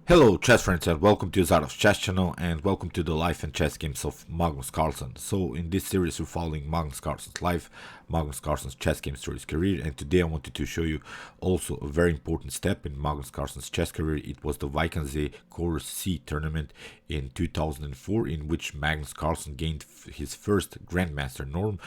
Hello chess friends and welcome to Jozarov's chess channel and welcome to the life and chess games of Magnus Carlsen. So in this series we're following Magnus Carlsen's life, Magnus Carlsen's chess games through his career, and today I wanted to show you also a very important step in Magnus Carlsen's chess career. It was the Wijk and Zee Corus C tournament in 2004 in which Magnus Carlsen gained his first Grandmaster norm.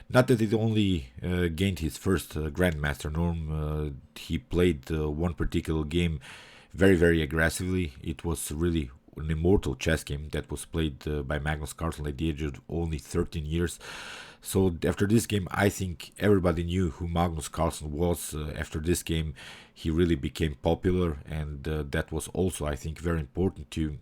Not that it only gained his first Grandmaster norm, he played one particular game very aggressively. It was really an immortal chess game that was played by Magnus Carlsen at the age of only 13 years. So after this game, I think everybody knew who Magnus Carlsen was. After this game, he really became popular, and that was also, I think, very important to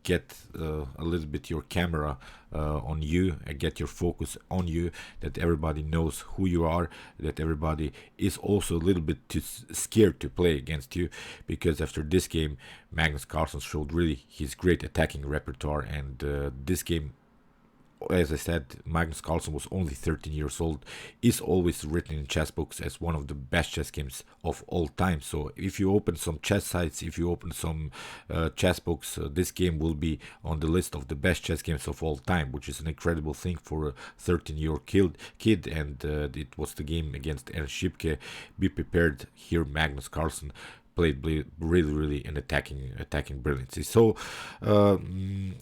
get a little bit your camera on you and get your focus on you, that everybody knows who you are, that everybody is also a little bit too scared to play against you, because after this game, Magnus Carlsen showed really his great attacking repertoire, and this game, as I said, Magnus Carlsen was only 13 years old, is always written in chess books as one of the best chess games of all time. So if you open some chess sites, if you open some chess books, this game will be on the list of the best chess games of all time, which is an incredible thing for a 13-year-old kid, and it was the game against Ernst Sipke. Be prepared, here Magnus Carlsen played really in attacking brilliancy. So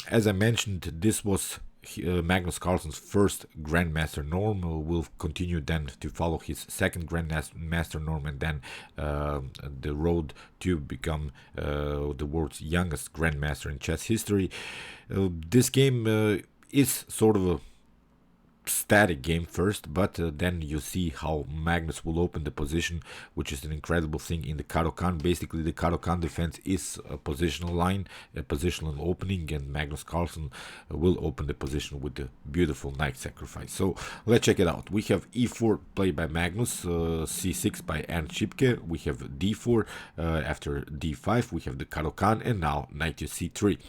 as I mentioned, this was Magnus Carlsen's first Grandmaster norm. Will continue then to follow his second Grandmaster norm, and then the road to become the world's youngest Grandmaster in chess history. This game is sort of a static game first, but then you see how Magnus will open the position, which is an incredible thing in the Caro-Kann. Basically, the Caro-Kann defense is a positional line, a positional opening, and Magnus Carlsen will open the position with the beautiful knight sacrifice. So let's check it out. We have e4 played by Magnus, c6 by Ernst Sipke. We have d4 after d5. We have the Caro-Kann, and now knight to c3.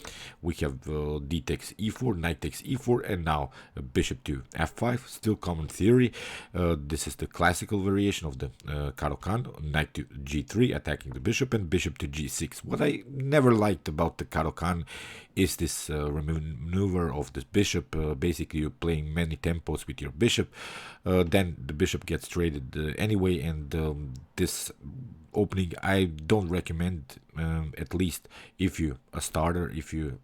We have d takes e4, knight takes e4, and now bishop to f5, still common theory. This is the classical variation of the Caro-Kann, knight to g3, attacking the bishop, and bishop to g6. What I never liked about the Caro-Kann is this maneuver of the bishop. Basically, you're playing many tempos with your bishop, then the bishop gets traded anyway, and this opening I don't recommend, at least if you're a starter, if you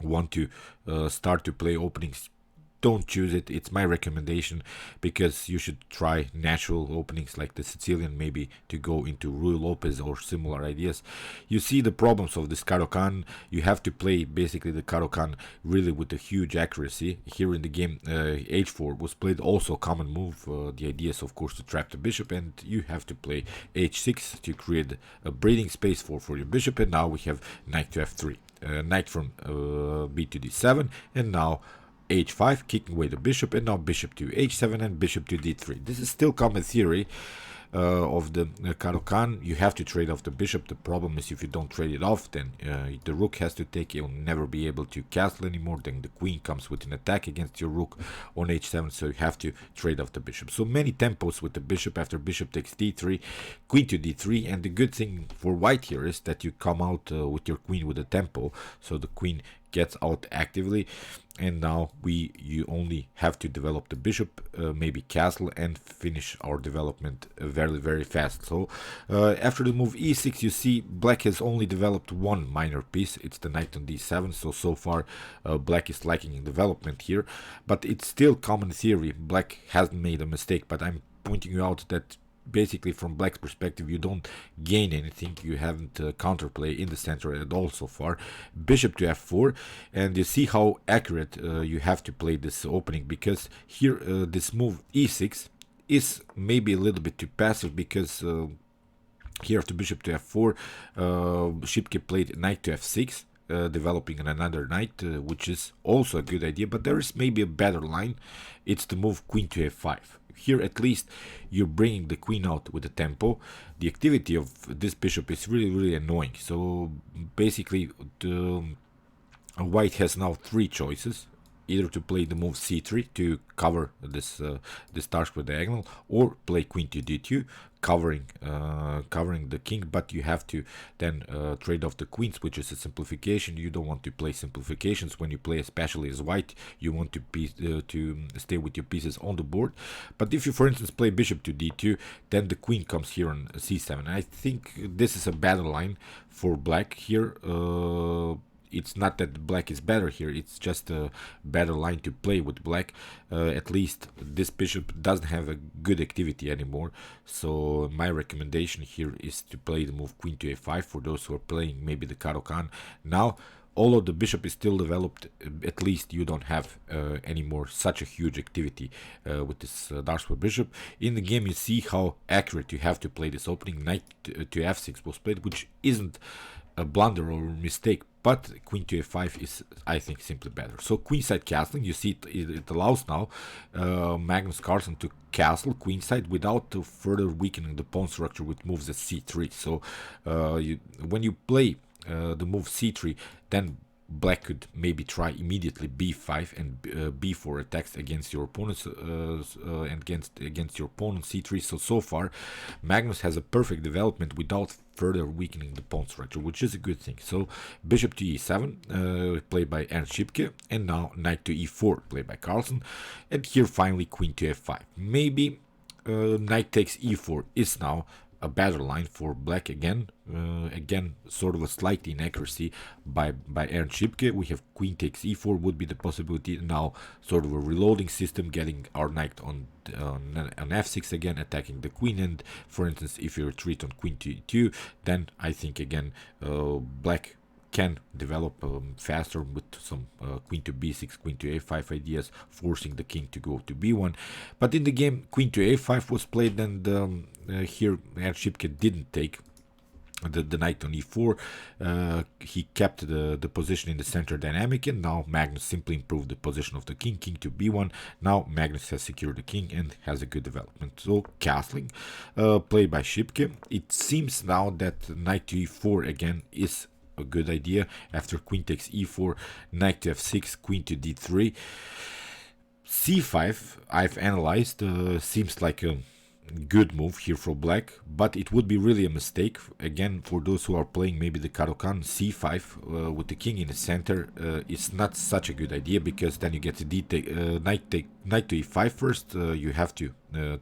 want to start to play openings. Don't choose it. It's my recommendation, because you should try natural openings like the Sicilian, maybe to go into Ruy Lopez or similar ideas. You see the problems of this Caro-Kann. You have to play basically the Caro-Kann really with a huge accuracy. Here in the game, h4 was played, also a common move. The idea is of course to trap the bishop, and you have to play h6 to create a breathing space for your bishop. And now we have knight to f3, knight from b to d7, and now h5, kicking away the bishop, and now bishop to h7 and bishop to d3. This is still common theory of the Caro-Kann. You have to trade off the bishop. The problem is if you don't trade it off, then the rook has to take. You'll never be able to castle anymore. Then the queen comes with an attack against your rook on h7, so you have to trade off the bishop. So many tempos with the bishop. After bishop takes d3, queen to d3, and the good thing for white here is that you come out with your queen with a tempo, so the queen gets out actively, and now you only have to develop the bishop, maybe castle, and finish our development very fast. So after the move e6, you see black has only developed one minor piece. It's the knight on d7. So far black is lacking in development here, but it's still common theory. Black hasn't made a mistake, but I'm pointing you out that basically from black's perspective you don't gain anything. You haven't counterplay in the center at all so far. Bishop to f4, and you see how accurate you have to play this opening, because here this move e6 is maybe a little bit too passive, because here after bishop to f4 Sipke played knight to f6, developing another knight, which is also a good idea, but there is maybe a better line. It's the move queen to f5. Here at least you're bringing the queen out with the tempo. The activity of this bishop is really annoying. So basically white has now three choices. either to play the move c3 to cover this dark square diagonal, or play queen to d2, covering the king, but you have to then trade off the queens, which is a simplification. You don't want to play simplifications when you play, especially as white. You want to stay with your pieces on the board. But if you, for instance, play bishop to d2, then the queen comes here on c7. I think this is a better line for black here. It's not that black is better here, it's just a better line to play with black. At least this bishop doesn't have a good activity anymore. So my recommendation here is to play the move queen to a5 for those who are playing maybe the Caro-Kann. Now, although the bishop is still developed, at least you don't have anymore such a huge activity with this dark square bishop. In the game, you see how accurate you have to play this opening. Knight to f6 was played, which isn't a blunder or mistake, but queen to a5 is, I think, simply better. So queenside castling, you see it allows now Magnus Carlsen to castle queenside without further weakening the pawn structure with moves at c3. So when you play the move c3, then black could maybe try immediately b5 and b4 attacks against your opponents and against your pawn on c3. So far Magnus has a perfect development without further weakening the pawn structure, which is a good thing. So bishop to e7 played by Ernst, and now knight to e4 played by Carlsen, and here finally queen to f5. Maybe knight takes e4 is now a better line for black again. Again, sort of a slight inaccuracy by Ernst. We have queen takes e4 would be the possibility. Now sort of a reloading system, getting our knight on f6 again, attacking the queen. And for instance, if you retreat on queen to e2, then I think again black can develop faster with some queen to b6, queen to a5 ideas, forcing the king to go to b1. But in the game, queen to a5 was played, and here Ernst didn't take the knight on e4. He kept the position in the center dynamic, and now Magnus simply improved the position of the king to b1. Now Magnus has secured the king and has a good development. So castling played by Sipke. It seems now that knight to e4 again is a good idea. After queen takes e4, knight to f6, queen to d3, c5 I've analyzed, seems like a good move here for black, but it would be really a mistake again for those who are playing maybe the Caro-Kann. c5 with the king in the center is not such a good idea, because then you get the knight to e5 first. You have to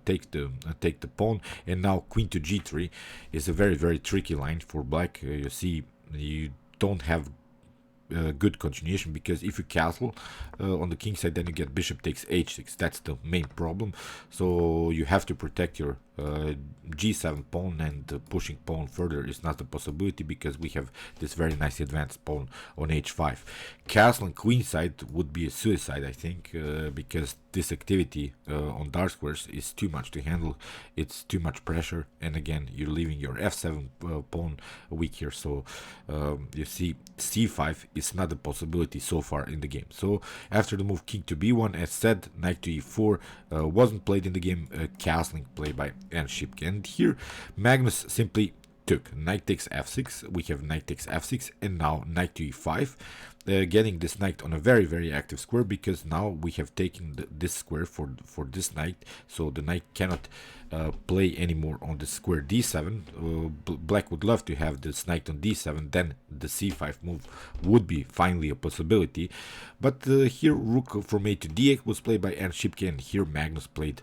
take the pawn, and now queen to g3 is a very tricky line for black. You see, you don't have good continuation, because if you castle on the king side, then you get bishop takes h6. That's the main problem. So you have to protect your g7 pawn, and pushing pawn further is not a possibility, because we have this very nice advanced pawn on h5. Castling queenside would be a suicide, I think, because this activity on dark squares is too much to handle. It's too much pressure, and again, you're leaving your f7 pawn weak here. So you see, c5 is not a possibility so far in the game. So after the move king to b1, as said, knight to e4 wasn't played in the game. Castling played by Ernst, and here Magnus simply took knight takes f6. We have knight takes f6, and now knight to e5, getting this knight on a very active square, because now we have taken this square for this knight, so the knight cannot play anymore on the square d7. Black would love to have this knight on d7, then the c5 move would be finally a possibility. But here rook from a to d8 was played by Ernst, and here Magnus played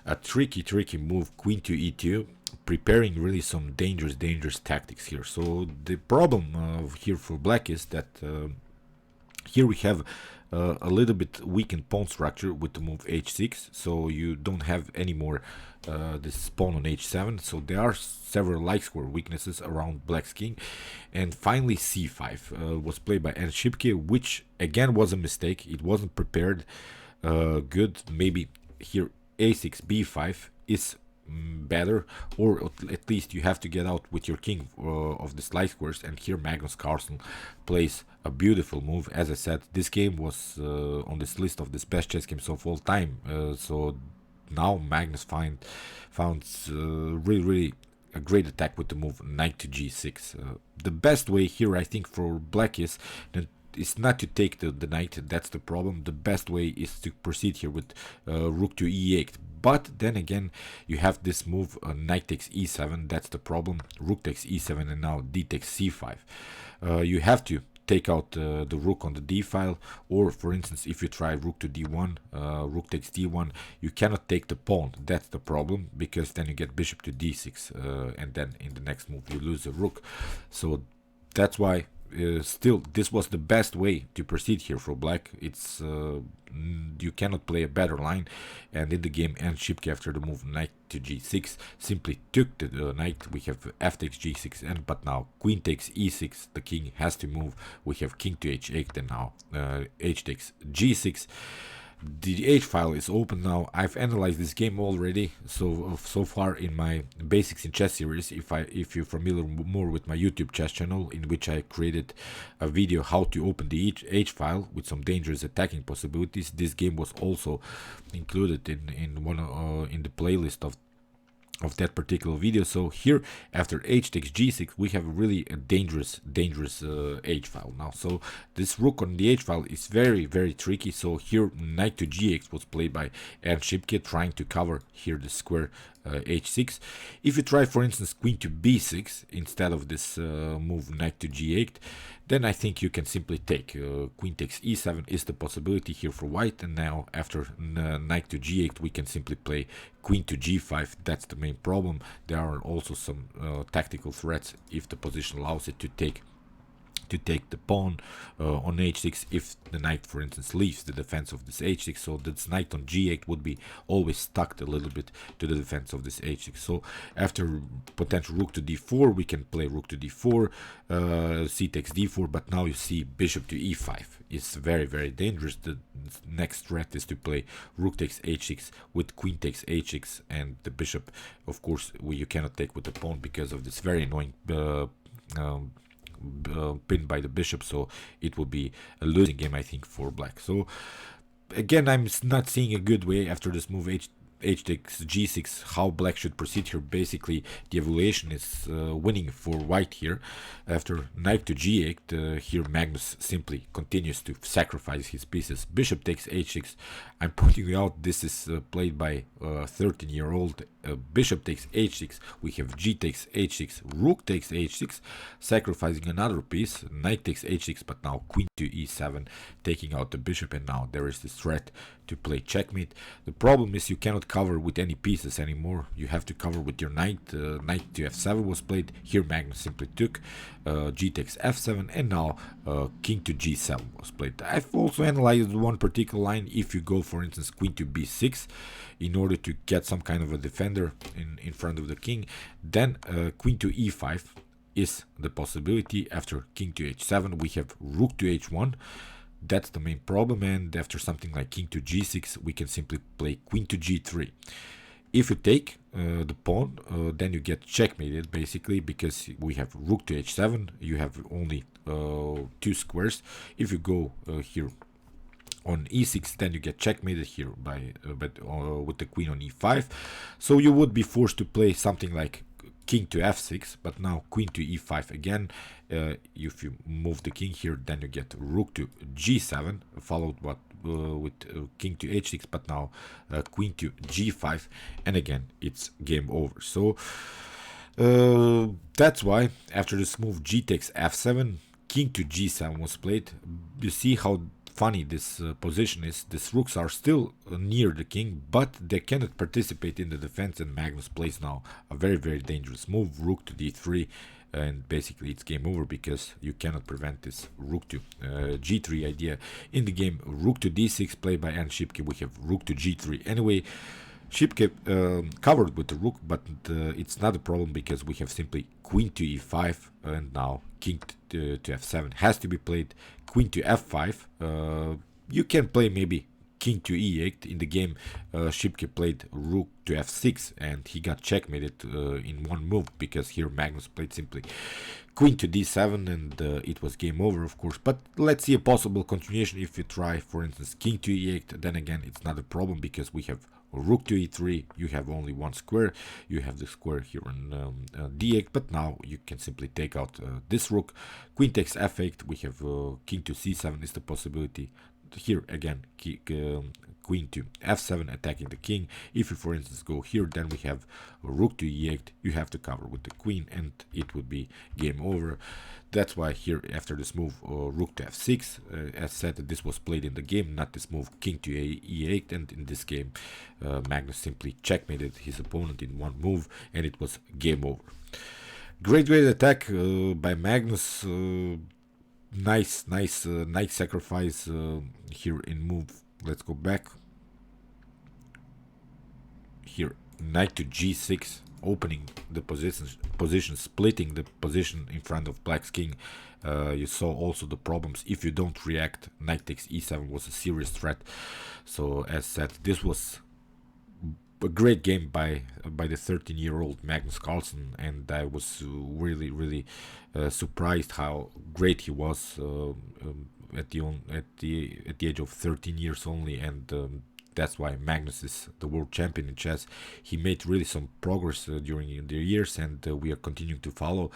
a tricky move, queen to e2, preparing really some dangerous tactics here. So the problem here for black is that here we have a little bit weakened pawn structure with the move h6, so you don't have any more this pawn on h7. So there are several light square weaknesses around black's king. And finally c5 was played by Ernst, which again was a mistake. It wasn't prepared good. Maybe here a6 b5 is better, or at least you have to get out with your king of the light squares. And here Magnus Carlsen plays a beautiful move. As I said, this game was on this list of the best chess games of all time. So now Magnus found really a great attack with the move knight to g6. The best way here, I think, for black is then it's not to take the knight. That's the problem. The best way is to proceed here with rook to e8. But then again, you have this move, knight takes e7. That's the problem. Rook takes e7, and now d takes c5. You have to take out the rook on the d file, or for instance, if you try rook to d1, rook takes d1, you cannot take the pawn. That's the problem, because then you get bishop to d6, and then in the next move you lose the rook. So that's why still this was the best way to proceed here for black. It's you cannot play a better line, and in the game, Ernst after the move knight to g6 simply took the knight. We have f takes g6, and but now queen takes e6, the king has to move. We have king to h8, and now h takes g6. The h file is open now. I've analyzed this game already, so far in my basics in chess series. If you're familiar more with my YouTube chess channel, in which I created a video how to open the h file with some dangerous attacking possibilities, this game was also included in one in the playlist of that particular video. So here, after h takes g6, we have really a dangerous h file now. So this rook on the h file is very tricky. So here knight to g8 was played by Ernst, trying to cover here the square h6. If you try, for instance, queen to b6 instead of this move knight to g8, then I think you can simply take queen takes e7 is the possibility here for white. And now after knight to g8, we can simply play queen to g5. That's the main problem. There are also some tactical threats if the position allows it to take the pawn on h6 if the knight, for instance, leaves the defense of this h6. So this knight on g8 would be always stuck a little bit to the defense of this h6. So after potential rook to d4, we can play rook to d4, c takes d4, but now you see bishop to e5. It's very dangerous. The next threat is to play rook takes h6 with queen takes h6, and the bishop, of course, you cannot take with the pawn because of this very annoying pinned by the bishop. So it will be a losing game, I think, for black. So again, I'm not seeing a good way after this move h takes g6 how black should proceed here. Basically the evaluation is winning for white here. After knight to g8, here Magnus simply continues to sacrifice his pieces. Bishop takes h6. I'm pointing out this is played by a 13-year-old. Bishop takes h6, we have g takes h6, rook takes h6, sacrificing another piece. Knight takes h6, but now queen to e7, taking out the bishop, and now there is this threat to play checkmate. The problem is you cannot cover with any pieces anymore. You have to cover with your knight. Knight to f7 was played. Here Magnus simply took g takes f7, and now king to g7 was played. I've also analyzed one particular line. If you go, for instance, queen to b6 in order to get some kind of a defender in front of the king, then queen to e5 is the possibility. After king to h7, we have rook to h1. That's the main problem, and after something like king to g6, we can simply play queen to g3. If you take the pawn, then you get checkmated, basically, because we have rook to h7, you have only 2 squares. If you go here on e6, then you get checkmated here by with the queen on e5. So you would be forced to play something like king to f6, but now queen to e5 again. If you move the king here, then you get rook to g7, followed with king to h6, but now queen to g5, and again it's game over. So that's why after this move g takes f7, king to g7 was played. You see how funny this position is. These rooks are still near the king, but they cannot participate in the defense, and Magnus plays now a very dangerous move, rook to d3, and basically it's game over because you cannot prevent this rook to g3 idea in the game. Rook to d6 played by Ernst. We have rook to g3. Anyway, Sipke covered with the rook, but it's not a problem because we have simply queen to e5, and now king to f7 has to be played. Queen to f5. You can play maybe king to e8 in the game. Sipke played rook to f6, and he got checkmated in one move because here Magnus played simply queen to d7, and it was game over, of course. But let's see a possible continuation. If you try, for instance, king to e8, then again it's not a problem because we have rook to e3, you have only one square. You have the square here on d8, but now you can simply take out this rook. Queen takes f8, we have king to c7 is the possibility. Here again, queen to f7 attacking the king. If you, for instance, go here, then we have rook to e8. You have to cover with the queen, and it would be game over. That's why here, after this move, rook to f6, as said, this was played in the game, not this move, king to e8, and in this game, Magnus simply checkmated his opponent in one move, and it was game over. Great attack by Magnus. Nice knight sacrifice here in move. Let's go back. Here, knight to g6, opening the position, splitting the position in front of black's king. You saw also the problems. If you don't react, knight takes e7 was a serious threat. So as said, this was a great game by the 13-year-old Magnus Carlsen, and I was really surprised how great he was at the age of 13 years only, and that's why Magnus is the world champion in chess. He made really some progress during the years, and we are continuing to follow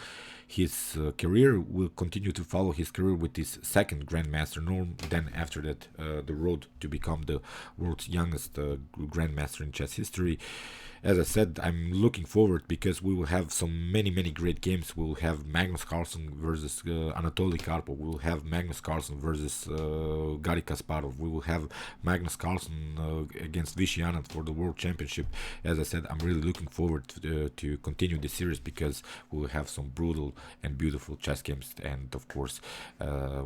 his career. We'll continue to follow his career with his second Grandmaster norm. Then after that, the road to become the world's youngest Grandmaster in chess history. As I said, I'm looking forward because we will have some many great games. We'll have Magnus Carlsen versus Anatoly Karpov. We'll have Magnus Carlsen versus Garry Kasparov. We will have Magnus Carlsen against Vishy Anand for the World Championship. As I said, I'm really looking forward to continue this series because we'll have some brutal and beautiful chess games. And of course,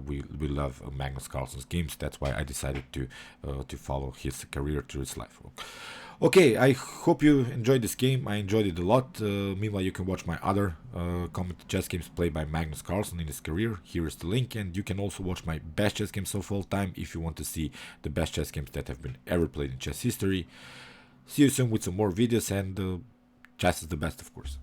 we love Magnus Carlsen's games. That's why I decided to follow his career through his life. Okay, I hope you enjoyed this game. I enjoyed it a lot. Meanwhile, you can watch my other commented chess games played by Magnus Carlsen in his career. Here is the link, and you can also watch my best chess games of all time if you want to see the best chess games that have been ever played in chess history. See you soon with some more videos, and chess is the best, of course.